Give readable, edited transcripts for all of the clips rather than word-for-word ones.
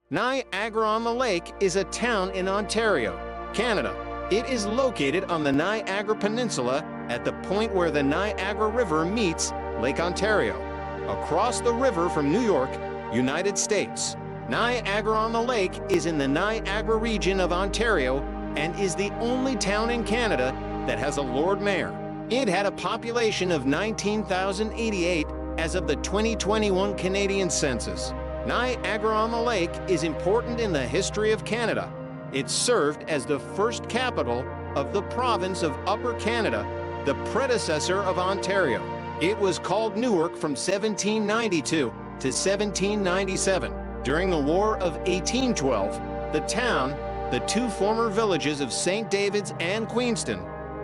Niagara-on-the-Lake is a town in Ontario, Canada. It is located on the Niagara Peninsula at the point where the Niagara River meets Lake Ontario, across the river from New York, United States. Niagara-on-the-Lake is in the Niagara Region of Ontario and is the only town in Canada that has a Lord Mayor. It had a population of 19,088 as of the 2021 Canadian Census. Niagara-on-the-Lake is important in the history of Canada. It served as the first capital of the province of Upper Canada, the predecessor of Ontario. It was called Newark from 1792 to 1797. During the War of 1812, the town, the two former villages of St. David's and Queenston,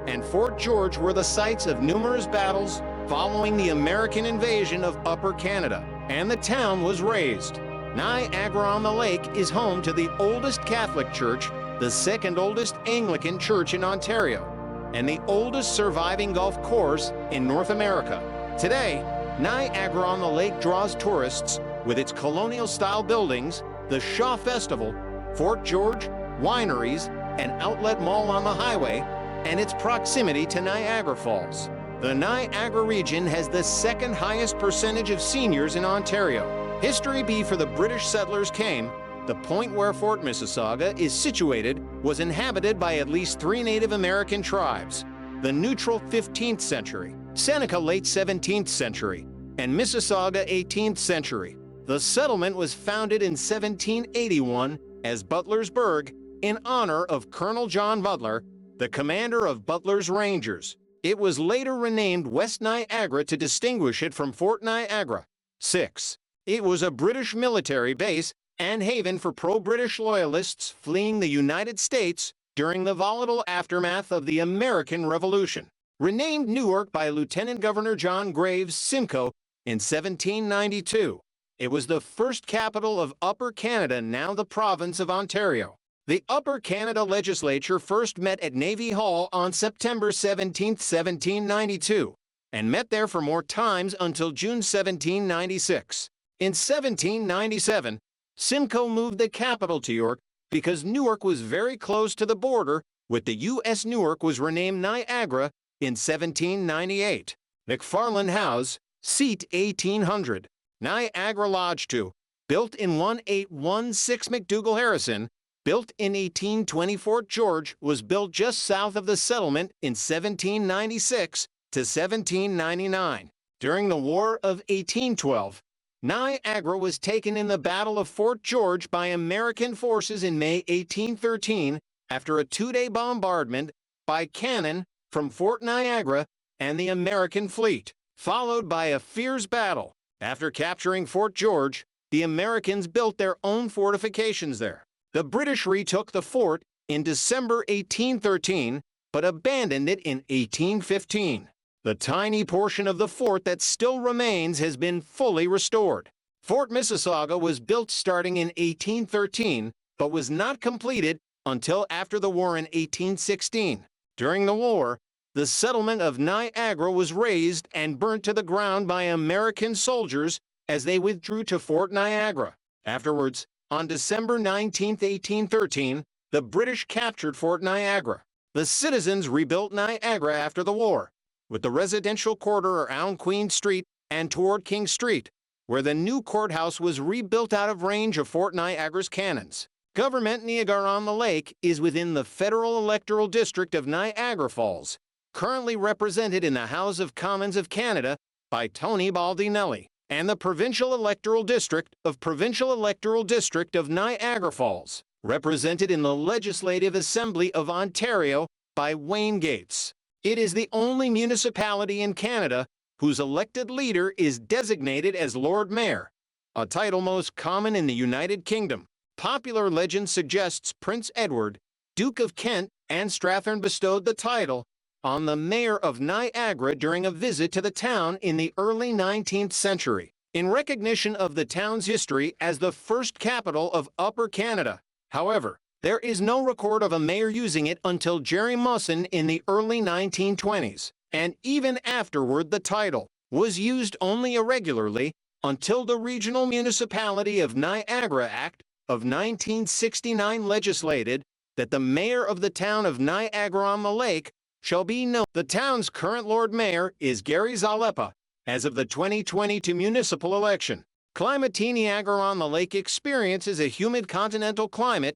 and Fort George were the sites of numerous battles following the American invasion of Upper Canada, and the town was razed. Niagara-on-the-Lake is home to the oldest Catholic church, the second oldest Anglican church in Ontario, and the oldest surviving golf course in North America. Today, Niagara-on-the-Lake draws tourists with its colonial-style buildings, the Shaw Festival, Fort George, wineries, an outlet mall on the highway, and its proximity to Niagara Falls. The Niagara region has the second highest percentage of seniors in Ontario. History before the British settlers came, the point where Fort Mississauga is situated was inhabited by at least 3 Native American tribes: the Neutral 15th century, Seneca late 17th century, and Mississauga 18th century. The settlement was founded in 1781 as Butlersburg in honor of Colonel John Butler, the commander of Butler's Rangers. It was later renamed West Niagara to distinguish it from Fort Niagara. 6. It was a British military base and haven for pro-British loyalists fleeing the United States during the volatile aftermath of the American Revolution. Renamed Newark by Lieutenant Governor John Graves Simcoe in 1792, it was the first capital of Upper Canada, now the province of Ontario. The Upper Canada Legislature first met at Navy Hall on September 17, 1792, and met there for more times until June 1796. In 1797, Simcoe moved the capital to York because Newark was very close to the border with the U.S. Newark was renamed Niagara in 1798. McFarland House, seat 1800. Niagara Lodge II, built in 1816 McDougall Harrison, built in 1820 Fort George, was built just south of the settlement in 1796 to 1799. During the War of 1812, Niagara was taken in the Battle of Fort George by American forces in May 1813 after a 2-day bombardment by cannon from Fort Niagara and the American fleet, followed by a fierce battle. After capturing Fort George, the Americans built their own fortifications there. The British retook the fort in December 1813, but abandoned it in 1815. The tiny portion of the fort that still remains has been fully restored. Fort Mississauga was built starting in 1813, but was not completed until after the war in 1816. During the war, the settlement of Niagara was razed and burnt to the ground by American soldiers as they withdrew to Fort Niagara. Afterwards, on December 19, 1813, the British captured Fort Niagara. The citizens rebuilt Niagara after the war, with the residential quarter around Queen Street and toward King Street, where the new courthouse was rebuilt out of range of Fort Niagara's cannons. Government Niagara-on-the-Lake is within the federal electoral district of Niagara Falls, currently represented in the House of Commons of Canada by Tony Baldinelli, and the provincial electoral district of Niagara Falls, represented in the Legislative Assembly of Ontario by Wayne Gates. It is the only municipality in Canada whose elected leader is designated as Lord Mayor, a title most common in the United Kingdom. Popular legend suggests Prince Edward, Duke of Kent and Strathearn bestowed the title on the mayor of Niagara during a visit to the town in the early 19th century, in recognition of the town's history as the first capital of Upper Canada. However, there is no record of a mayor using it until Jerry Musson in the early 1920s, and even afterward the title was used only irregularly until the Regional Municipality of Niagara Act of 1969 legislated that the mayor of the town of Niagara-on-the-Lake shall be known. The town's current Lord Mayor is Gary Zalepa as of the 2022 municipal election. Climate Niagara-on-the-Lake experiences a humid continental climate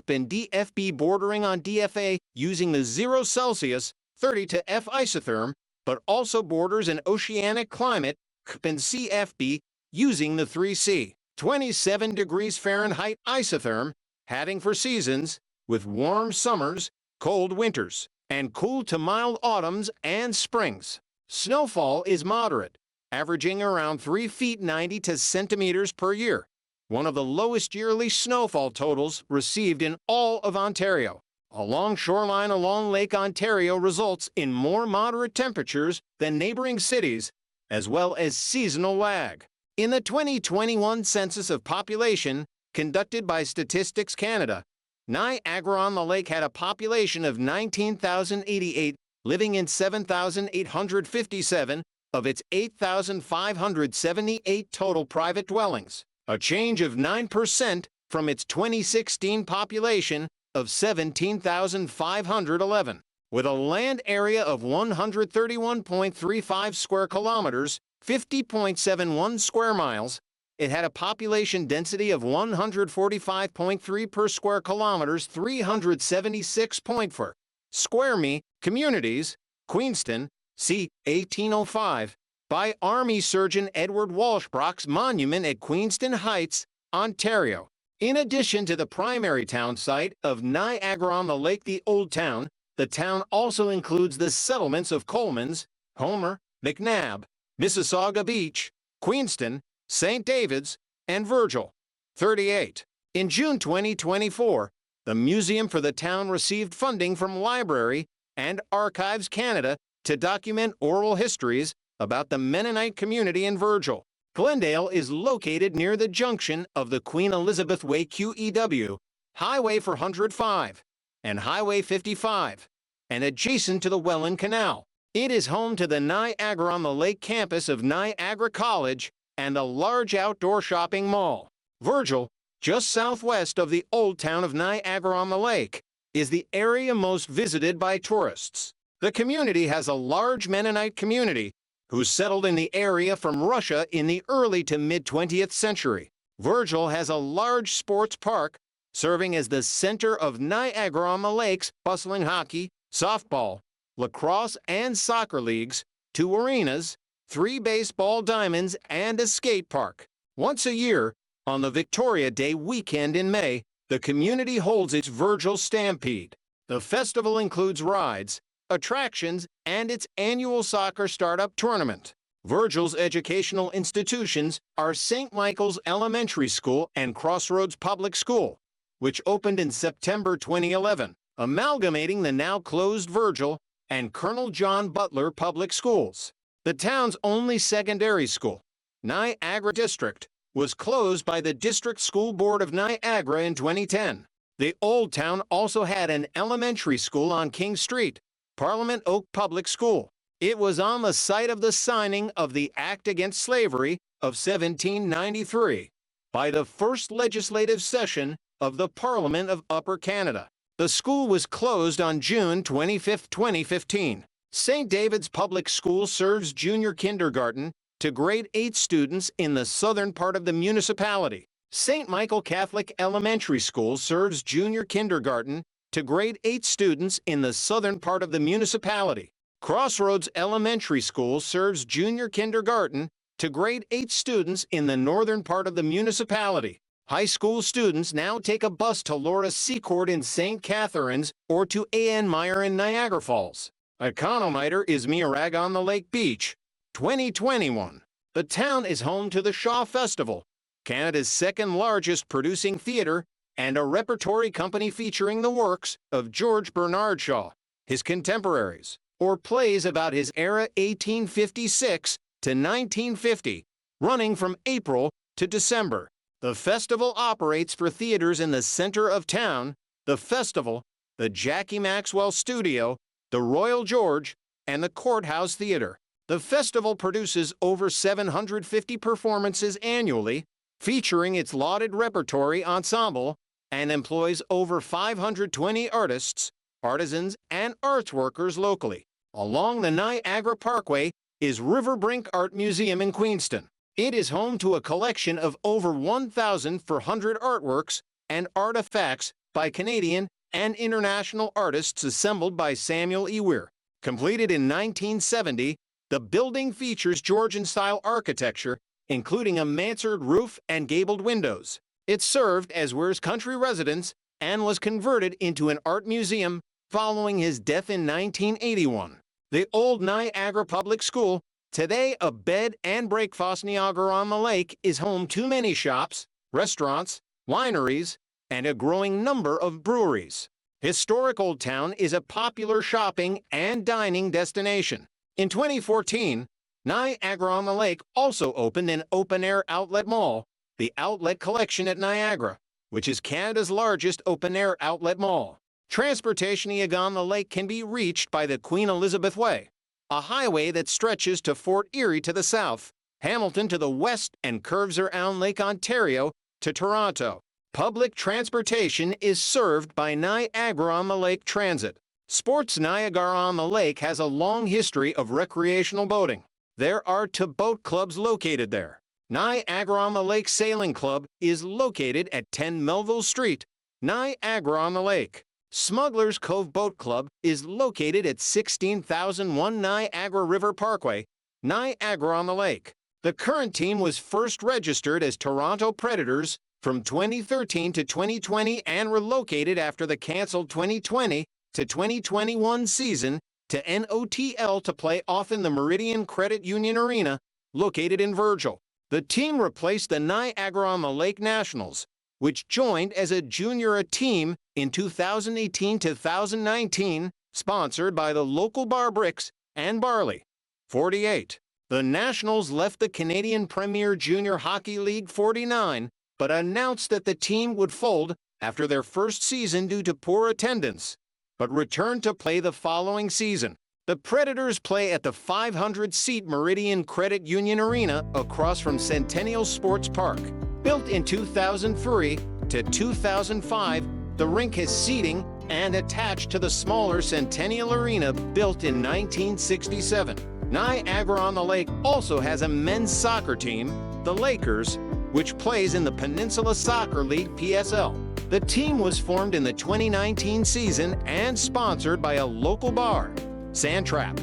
and DFB bordering on DFA using the 0 Celsius 30 to F isotherm, but also borders an oceanic climate and CFB using the 3C 27 degrees Fahrenheit isotherm, heading for seasons with warm summers, cold winters, and cool to mild autumns and springs. Snowfall is moderate, averaging around 3 feet 90 centimeters per year, one of the lowest yearly snowfall totals received in all of Ontario. A long shoreline along Lake Ontario results in more moderate temperatures than neighboring cities, as well as seasonal lag. In the 2021 Census of Population conducted by Statistics Canada, Niagara-on-the-Lake had a population of 19,088, living in 7,857 of its 8,578 total private dwellings, a change of 9% from its 2016 population of 17,511. With a land area of 131.35 square kilometers, 50.71 square miles, it had a population density of 145.3 per square kilometers, 376.4 square mi. Communities, Queenston, c. 1805, by Army Surgeon Edward Walshbrock's monument at Queenston Heights, Ontario. In addition to the primary town site of Niagara-on-the-Lake, the Old Town, the town also includes the settlements of Coleman's, Homer, McNabb, Mississauga Beach, Queenston, St. David's, and Virgil. 38. In June 2024, the Museum for the Town received funding from Library and Archives Canada to document oral histories about the Mennonite community in Virgil. Glendale is located near the junction of the Queen Elizabeth Way QEW, Highway 405, and Highway 55, and adjacent to the Welland Canal. It is home to the Niagara-on-the-Lake campus of Niagara College and a large outdoor shopping mall. Virgil, just southwest of the Old Town of Niagara-on-the-Lake, is the area most visited by tourists. The community has a large Mennonite community who settled in the area from Russia in the early to mid-20th century. Virgil has a large sports park, serving as the center of Niagara-on-the-Lake's bustling hockey, softball, lacrosse, and soccer leagues, 2 arenas, 3 baseball diamonds, and a skate park. Once a year, on the Victoria Day weekend in May, the community holds its Virgil Stampede. The festival includes rides, attractions, and its annual soccer startup tournament. Virgil's educational institutions are St. Michael's Elementary School and Crossroads Public School, which opened in September 2011, amalgamating the now closed Virgil and Colonel John Butler Public Schools. The town's only secondary school, Niagara District, was closed by the District School Board of Niagara in 2010. The Old Town also had an elementary school on King Street, Parliament Oak Public School. It was on the site of the signing of the Act Against Slavery of 1793 by the first legislative session of the Parliament of Upper Canada. The school was closed on June 25, 2015. St. David's Public School serves junior kindergarten to grade 8 students in the southern part of the municipality. St. Michael Catholic Elementary School serves junior kindergarten to grade 8 students in the southern part of the municipality. Crossroads Elementary School serves junior kindergarten to grade 8 students in the northern part of the municipality. High school students now take a bus to Laura Seacourt in St. Catharines or to A.N. Meyer in Niagara Falls. Econometer is Niagara-on-the-Lake Beach. 2021. The town is home to the Shaw Festival, Canada's second largest producing theatre, and a repertory company featuring the works of George Bernard Shaw, his contemporaries, or plays about his era 1856 to 1950, running from April to December. The festival operates for theaters in the center of town, the Festival, the Jackie Maxwell Studio, the Royal George, and the Courthouse Theatre. The festival produces over 750 performances annually, featuring its lauded repertory ensemble, and employs over 520 artists, artisans, and arts workers locally. Along the Niagara Parkway is Riverbrink Art Museum in Queenston. It is home to a collection of over 1,400 artworks and artifacts by Canadian and international artists assembled by Samuel E. Weir. Completed in 1970, the building features Georgian-style architecture, including a mansard roof and gabled windows. It served as Weir's country residence and was converted into an art museum following his death in 1981. The old Niagara Public School, today a bed and breakfast Niagara-on-the-Lake, is home to many shops, restaurants, wineries, and a growing number of breweries. Historic Old Town is a popular shopping and dining destination. In 2014, Niagara-on-the-Lake also opened an open-air outlet mall, the Outlet Collection at Niagara, which is Canada's largest open-air outlet mall. Transportation on the lake can be reached by the Queen Elizabeth Way, a highway that stretches to Fort Erie to the south, Hamilton to the west, and curves around Lake Ontario to Toronto. Public transportation is served by Niagara-on-the-Lake Transit. Sports Niagara-on-the-Lake has a long history of recreational boating. There are two boat clubs located there. Niagara-on-the-Lake Sailing Club is located at 10 Melville Street, Niagara-on-the-Lake. Smuggler's Cove Boat Club is located at 16,001 Niagara River Parkway, Niagara-on-the-Lake. The current team was first registered as Toronto Predators from 2013 to 2020 and relocated after the canceled 2020 to 2021 season to NOTL to play off in the Meridian Credit Union Arena, located in Virgil. The team replaced the Niagara-on-the-Lake Nationals, which joined as a junior team in 2018-2019, sponsored by the local bar Bricks and Barley. 48. The Nationals left the Canadian Premier Junior Hockey League 49, but announced that the team would fold after their first season due to poor attendance, but returned to play the following season. The Predators play at the 500-seat Meridian Credit Union Arena across from Centennial Sports Park. Built in 2003 to 2005, the rink has seating and attached to the smaller Centennial Arena built in 1967. Niagara-on-the-Lake also has a men's soccer team, the Lakers, which plays in the Peninsula Soccer League PSL. The team was formed in the 2019 season and sponsored by a local bar, Sandtrap.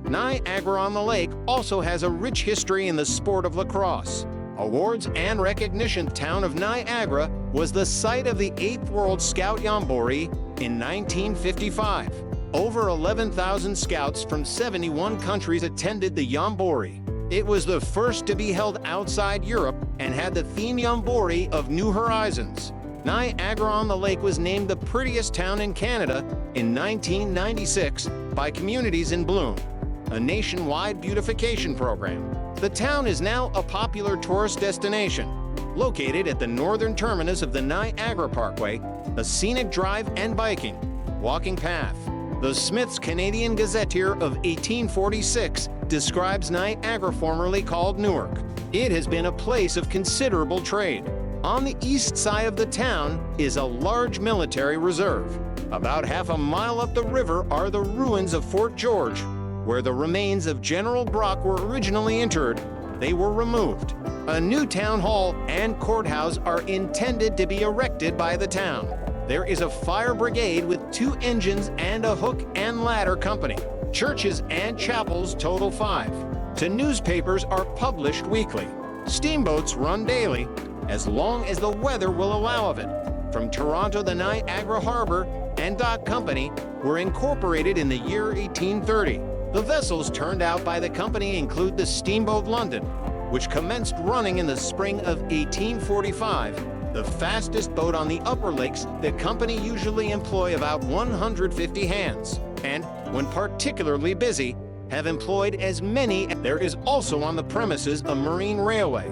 Niagara-on-the-Lake also has a rich history in the sport of lacrosse. Awards and recognition. Town of Niagara was the site of the 8th World Scout Jamboree in 1955. Over 11,000 scouts from 71 countries attended the Jamboree. It was the first to be held outside Europe and had the theme Jamboree of New Horizons. Niagara-on-the-Lake was named the prettiest town in Canada in 1996 by Communities in Bloom, a nationwide beautification program. The town is now a popular tourist destination, located at the northern terminus of the Niagara Parkway, a scenic drive and biking, walking path. The Smith's Canadian Gazetteer of 1846 describes Niagara, formerly called Newark. It has been a place of considerable trade. On the east side of the town is a large military reserve. About half a mile up the river are the ruins of Fort George, where the remains of General Brock were originally interred. They were removed. A new town hall and courthouse are intended to be erected by the town. There is a fire brigade with 2 engines and a hook and ladder company. Churches and chapels total 5. 2 newspapers are published weekly. Steamboats run daily, as long as the weather will allow of it. From Toronto, the Niagara Harbor and Dock Company were incorporated in the year 1830. The vessels turned out by the company include the Steamboat London, which commenced running in the spring of 1845. The fastest boat on the upper lakes, the company usually employ about 150 hands, and, when particularly busy, have employed as many. There is also on the premises a marine railway,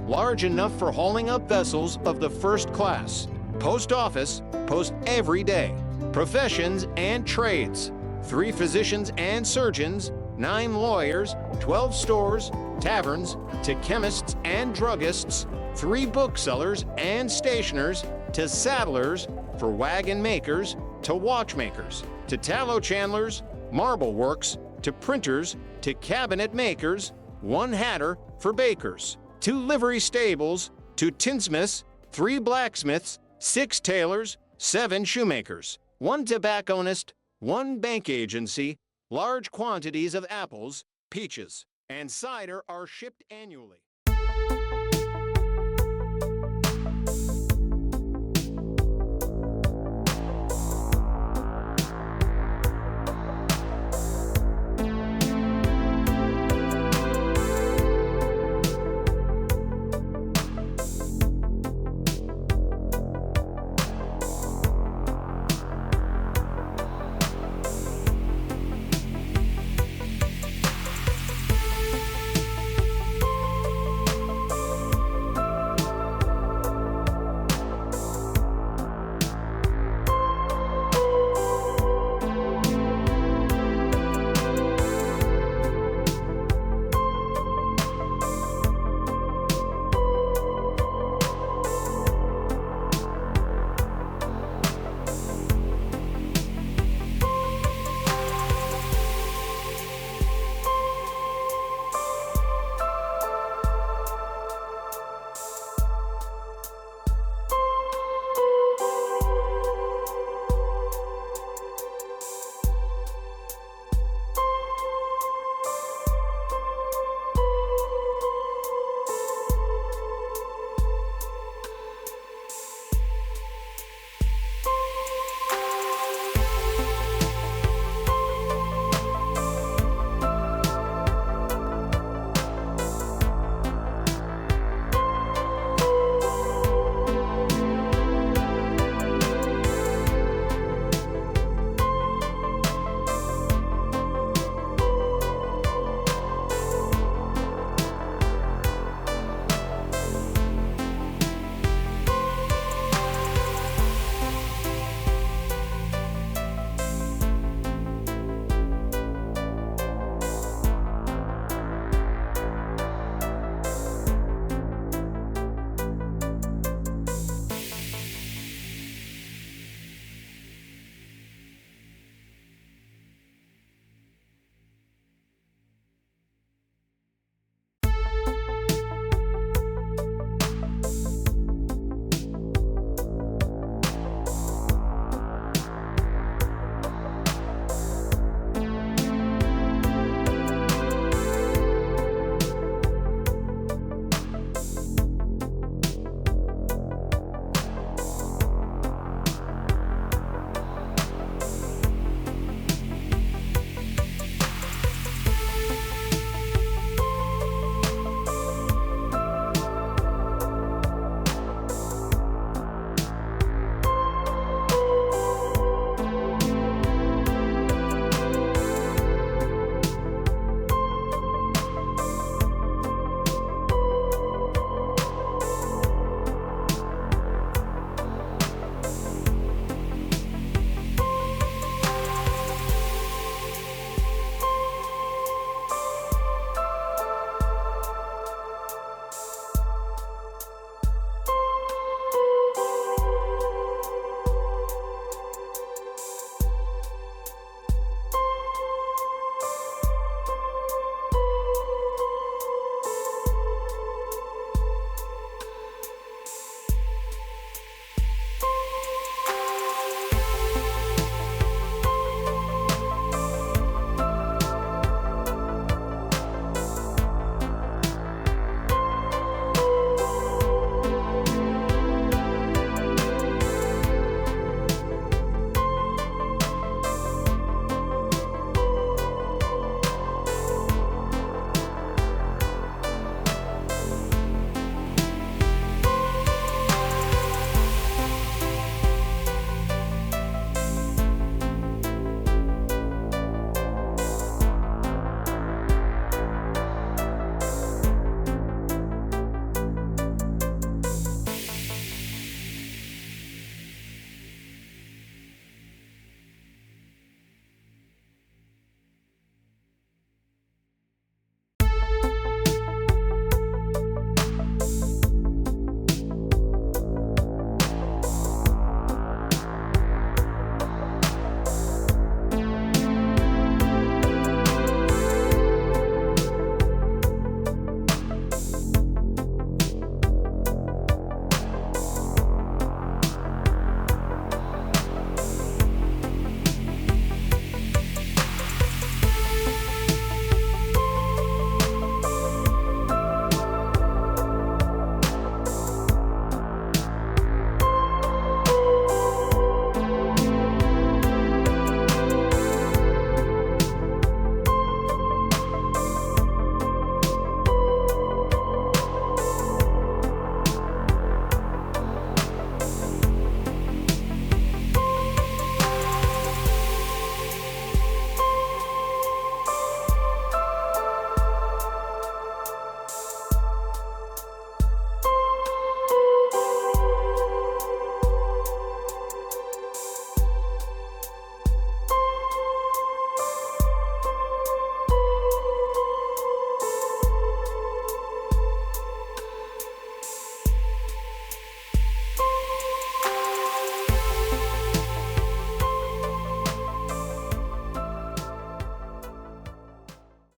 large enough for hauling up vessels of the first class. Post office, post every day. Professions and trades: 3 physicians and surgeons, 9 lawyers, 12 stores, taverns, to chemists and druggists, 3 booksellers and stationers, to saddlers, for wagon makers, to watchmakers, to tallow chandlers, marble works, to printers, to cabinet makers, 1 hatter for bakers, 2 livery stables, 2 tinsmiths, 3 blacksmiths, 6 tailors, 7 shoemakers, 1 tobacconist, 1 bank agency. Large quantities of apples, peaches, and cider are shipped annually.